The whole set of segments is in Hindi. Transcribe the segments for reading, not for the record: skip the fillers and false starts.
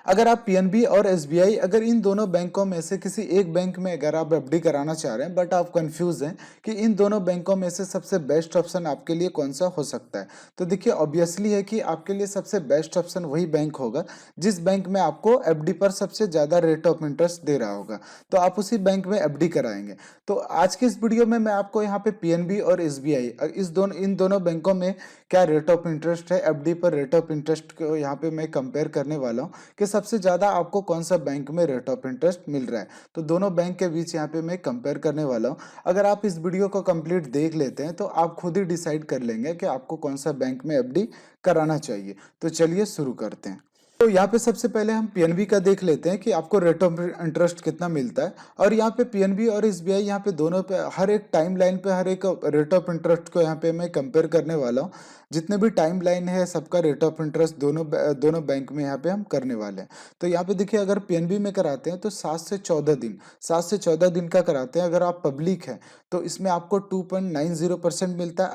अगर आप पीएनबी और एसबीआई, अगर इन दोनों बैंकों में से किसी एक बैंक में अगर आप एफडी कराना चाह रहे हैं बट आप कंफ्यूज हैं कि इन दोनों बैंकों में से सबसे बेस्ट ऑप्शन आपके लिए कौन सा हो सकता है, तो देखिए ऑब्वियसली है कि आपके लिए सबसे बेस्ट ऑप्शन वही बैंक होगा जिस बैंक में आपको एफडी पर सबसे ज़्यादा रेट ऑफ इंटरेस्ट दे रहा होगा, तो आप उसी बैंक में एफडी कराएंगे। तो आज के इस वीडियो में मैं आपको यहाँ पे पीएनबी और एसबीआई इन दोनों बैंकों में क्या रेट ऑफ इंटरेस्ट है, एफडी पर रेट ऑफ इंटरेस्ट को यहाँ पे मैं कंपेयर करने वाला हूँ कि सबसे ज़्यादा आपको कौन सा बैंक में रेट ऑफ इंटरेस्ट मिल रहा है। तो दोनों बैंक के बीच यहाँ पे मैं कंपेयर करने वाला हूँ। अगर आप इस वीडियो को कंप्लीट देख लेते हैं तो आप खुद ही डिसाइड कर लेंगे कि आपको कौन सा बैंक में एफडी कराना चाहिए। तो चलिए शुरू करते हैं। तो यहाँ पे सबसे पहले हम पीएनबी का देख लेते हैं कि आपको रेट ऑफ इंटरेस्ट कितना मिलता है। और यहाँ पे पीएनबी और एसबीआई यहाँ पे दोनों पे हर एक टाइम लाइन पे हर एक रेट ऑफ इंटरेस्ट को यहाँ पे मैं कंपेयर करने वाला हूँ। जितने भी टाइम लाइन है सबका रेट ऑफ इंटरेस्ट दोनों बैंक में यहाँ पे हम करने वाले हैं। तो यहाँ पे देखिए अगर पीएनबी में कराते हैं तो 7 से 14 दिन का कराते हैं। अगर आप पब्लिक है तो इसमें आपको 2.90% मिलता है।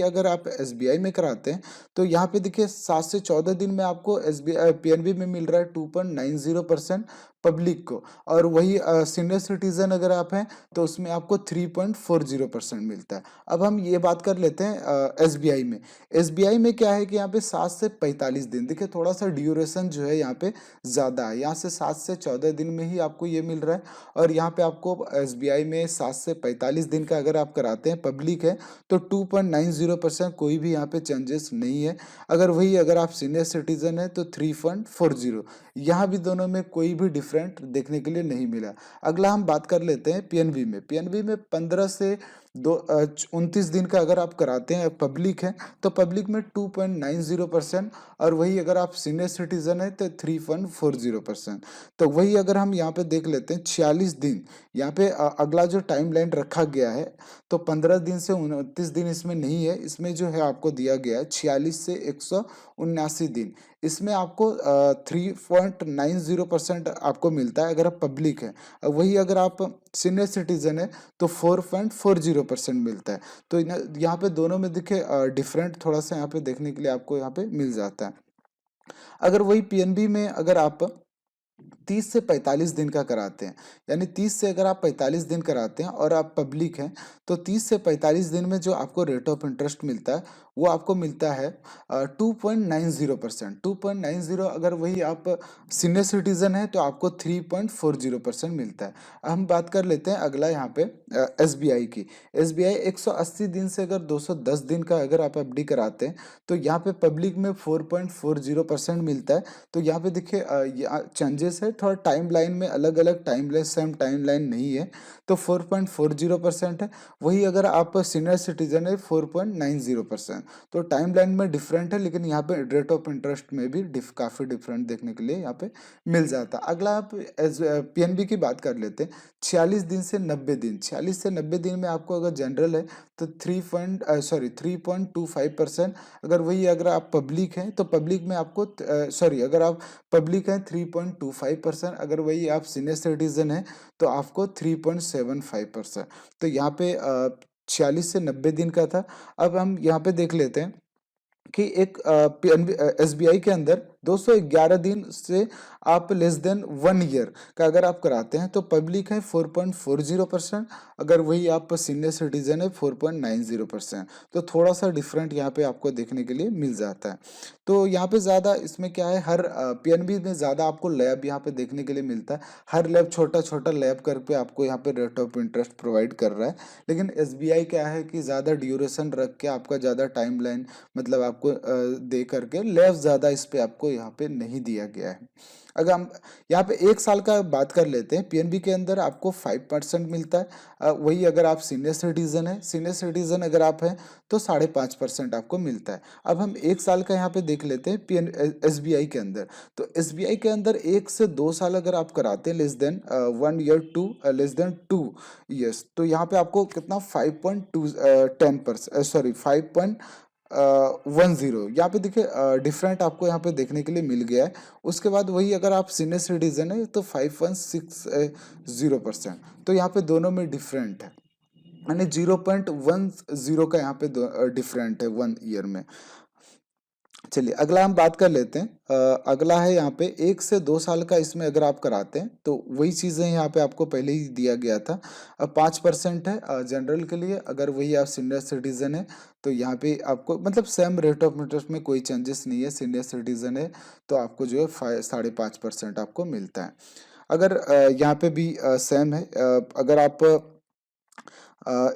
अगर आप एसबीआई में कराते हैं तो यहाँ पे देखिए 7 से 14 दिन में आपको एसबीआई पीएनबी में मिल रहा है 2.90% पब्लिक को। और वही सीनियर सिटीजन अगर आप हैं तो उसमें आपको 3.40% मिलता है। अब हम ये बात कर लेते हैं एसबीआई में। एसबीआई में क्या है कि यहाँ पे 7 से 45 दिन, देखिए थोड़ा सा ड्यूरेशन जो है यहाँ पे ज़्यादा है। यहाँ से 7 से 14 दिन में ही आपको ये मिल रहा है। और यहाँ पे आपको एसबीआई में 7 से 45 दिन का अगर आप कराते हैं पब्लिक है तो 2.90%, कोई भी यहाँ पे चेंजेस नहीं है। अगर आप सीनियर सिटीजन है तो 3.40। यहाँ भी दोनों में कोई भी डिफरेंट देखने के लिए नहीं मिला। अगला हम बात कर लेते हैं पीएनबी में 15 से 29 दिन का अगर आप कराते हैं पब्लिक है तो पब्लिक में 2.90%। और वही अगर आप सीनियर सिटीजन है तो 3.40%। तो वही अगर हम यहाँ पे देख लेते हैं 46 दिन, यहाँ पे अगला जो टाइम लाइन रखा गया है तो 15 दिन से 29 दिन इसमें नहीं है। इसमें जो है आपको दिया गया है 46 से 179 दिन। इसमें आपको 3.90% आपको मिलता है अगर आप पब्लिक है। वही अगर आप सीनियर सिटीजन है तो 4.40% मिलता है। तो यहाँ पे दोनों में देखिए डिफरेंट थोड़ा सा यहाँ पे देखने के लिए आपको यहाँ पे मिल जाता है। अगर वही पीएनबी में अगर आप 30 से 45 दिन का कराते हैं, यानी 30 से अगर आप 45 दिन कराते हैं और आप पब्लिक हैं तो 30 से 45 दिन में जो आपको रेट ऑफ इंटरेस्ट मिलता है वो आपको मिलता है 2.90%। 2.90 अगर वही आप सीनियर सिटीजन है तो आपको 3.40% मिलता है। अब हम बात कर लेते हैं अगला यहाँ पे एसबीआई की। एसबीआई 180 दिन से अगर 210 दिन का अगर आप एफडी कराते हैं तो यहाँ पे पब्लिक में 4.40% मिलता है। तो यहाँ पे देखिए चेंजेस है थोड़ा टाइम लाइन में, अलग अलग time line, same time line नहीं है। तो 4.40% है। वही अगर आप सीनियर सिटीजन है 4.90%। तो टाइम लाइन में डिफरेंट है लेकिन यहाँ पे रेट ऑफ इंटरेस्ट में भी काफ़ी डिफरेंट देखने के लिए यहाँ पे मिल जाता है। अगला आप पीएनबी की बात कर लेते हैं। 46 दिन से 90 दिन, 46 से 90 दिन में आपको अगर जनरल है तो 3.25%। अगर आप पब्लिक हैं तो पब्लिक में आपको अगर आप पब्लिक है 3.25%। अगर वही आप सीनियर सिटीजन है तो आपको 3.75%। तो यहाँ पे 46 से 90 दिन का था। अब हम यहाँ पे देख लेते हैं कि एक एसबीआई के अंदर 211 दिन से आप लेस देन 1 ईयर का अगर आप कराते हैं तो पब्लिक है 4.40%। अगर वही आप सीनियर सिटीजन है 4.90%। तो थोड़ा सा डिफरेंट यहाँ पे आपको देखने के लिए मिल जाता है। तो यहाँ पे ज़्यादा इसमें क्या है, हर पीएनबी में ज़्यादा आपको लैब यहाँ पे देखने के लिए मिलता है। हर लैब छोटा छोटा लैब करके आपको यहाँ पे रेट ऑफ इंटरेस्ट प्रोवाइड कर रहा है। लेकिन एसबीआई क्या है कि ज़्यादा ड्यूरेशन रख के आपका ज़्यादा टाइम लाइन मतलब आपको दे करके लेव ज़्यादा इस पे आपको यहाँ पे नहीं दिया गया है। अगर हम यहाँ पे 1 साल का बात कर लेते हैं, पीएनबी के अंदर आपको 5% मिलता है। वही अगर आप सीनियर सिटीजन है, सीनियर सिटीजन अगर आप हैं तो 5.5% आपको मिलता है। अब हम 1 साल का यहाँ पे देख लेते हैं एसबीआई के अंदर। तो एसबीआई के अंदर 1 से 2 साल अगर आप कराते हैं लेस देन 1 ईयर 2 तो यहाँ पे आपको कितना 5.10 यहाँ पे देखिए डिफरेंट आपको यहाँ पे देखने के लिए मिल गया है। उसके बाद वही अगर आप सीनियर सिटीजन है तो 5.60%। तो यहाँ पे दोनों में डिफरेंट है, यानी 0.10 का यहाँ पे डिफरेंट है 1 ईयर में। चलिए अगला हम बात कर लेते हैं। अगला है यहाँ पे 1 से 2 साल का, इसमें अगर आप कराते हैं तो वही चीज़ें यहाँ पे आपको पहले ही दिया गया था। अब 5% है जनरल के लिए, अगर वही आप सीनियर सिटीजन है तो यहाँ पे आपको मतलब सेम रेट ऑफ इंटरेस्ट में कोई चेंजेस नहीं है। सीनियर सिटीजन है तो आपको जो है 5.5% आपको मिलता है। अगर यहाँ पे भी सेम है, अगर आप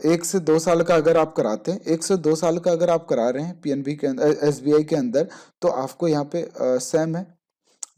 1 से 2 साल का अगर आप कराते हैं, 1 से 2 साल का अगर आप करा रहे हैं पीएनबी के अंदर, एसबीआई के अंदर, तो आपको यहाँ पे सेम है,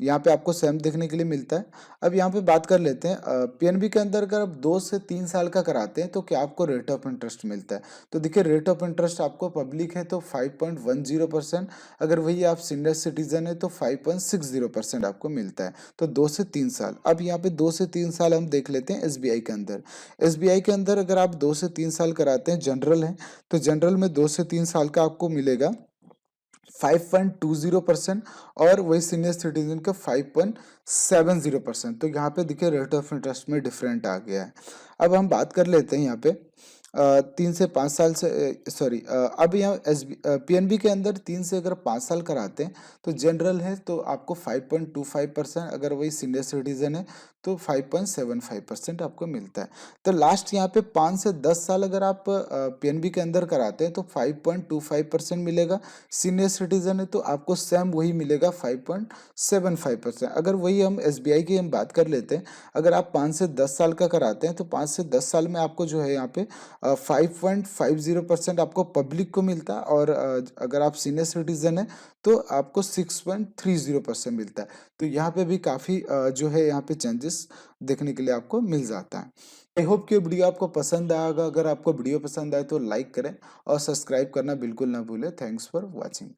यहाँ पे आपको सेम देखने के लिए मिलता है। अब यहाँ पे बात कर लेते हैं पीएनबी के अंदर अगर आप 2 से 3 साल का कराते हैं तो क्या आपको रेट ऑफ इंटरेस्ट मिलता है। तो देखिए रेट ऑफ इंटरेस्ट आपको पब्लिक है तो 5.10%, अगर वही आप सीनियर सिटीजन है तो 5.60% आपको मिलता है। तो 2 से 3 साल। अब यहाँ पे 2 से 3 साल हम देख लेते हैं एसबीआई के अंदर। एसबीआई के अंदर अगर आप 2 से 3 साल कराते हैं जनरल है, तो जनरल में 2 से 3 साल का आपको मिलेगा 5.20%, और वही सीनियर सिटीजन का 5.70%। तो यहाँ पे देखिए रेट ऑफ इंटरेस्ट में डिफरेंट आ गया है। अब हम बात कर लेते हैं यहाँ पे 3 से 5 साल से, सॉरी, अब यहाँ एस पीएनबी के अंदर 3 से अगर 5 साल कराते हैं तो जनरल है तो आपको 5.25%, अगर वही सीनियर सिटीजन है तो 5.75% आपको मिलता है। तो लास्ट यहाँ पे 5 से 10 साल अगर आप पीएनबी के अंदर कराते हैं तो 5.25% मिलेगा। सीनियर सिटीजन है तो आपको सेम वही मिलेगा 5.75%। अगर वही हम एसबीआई की हम बात कर लेते हैं, अगर आप 5 से 10 साल का कराते हैं तो 5 से 10 साल में आपको जो है यहाँ पे 5.50% आपको पब्लिक को मिलता है, और अगर आप सीनियर सिटीजन है तो आपको 6.30% मिलता है। तो यहाँ पे भी काफ़ी जो है यहाँ पे चेंजेस देखने के लिए आपको मिल जाता है। आई होप कि वीडियो आपको पसंद आएगा। अगर आपको वीडियो पसंद आए तो लाइक करें और सब्सक्राइब करना बिल्कुल ना भूलें। Thanks for watching.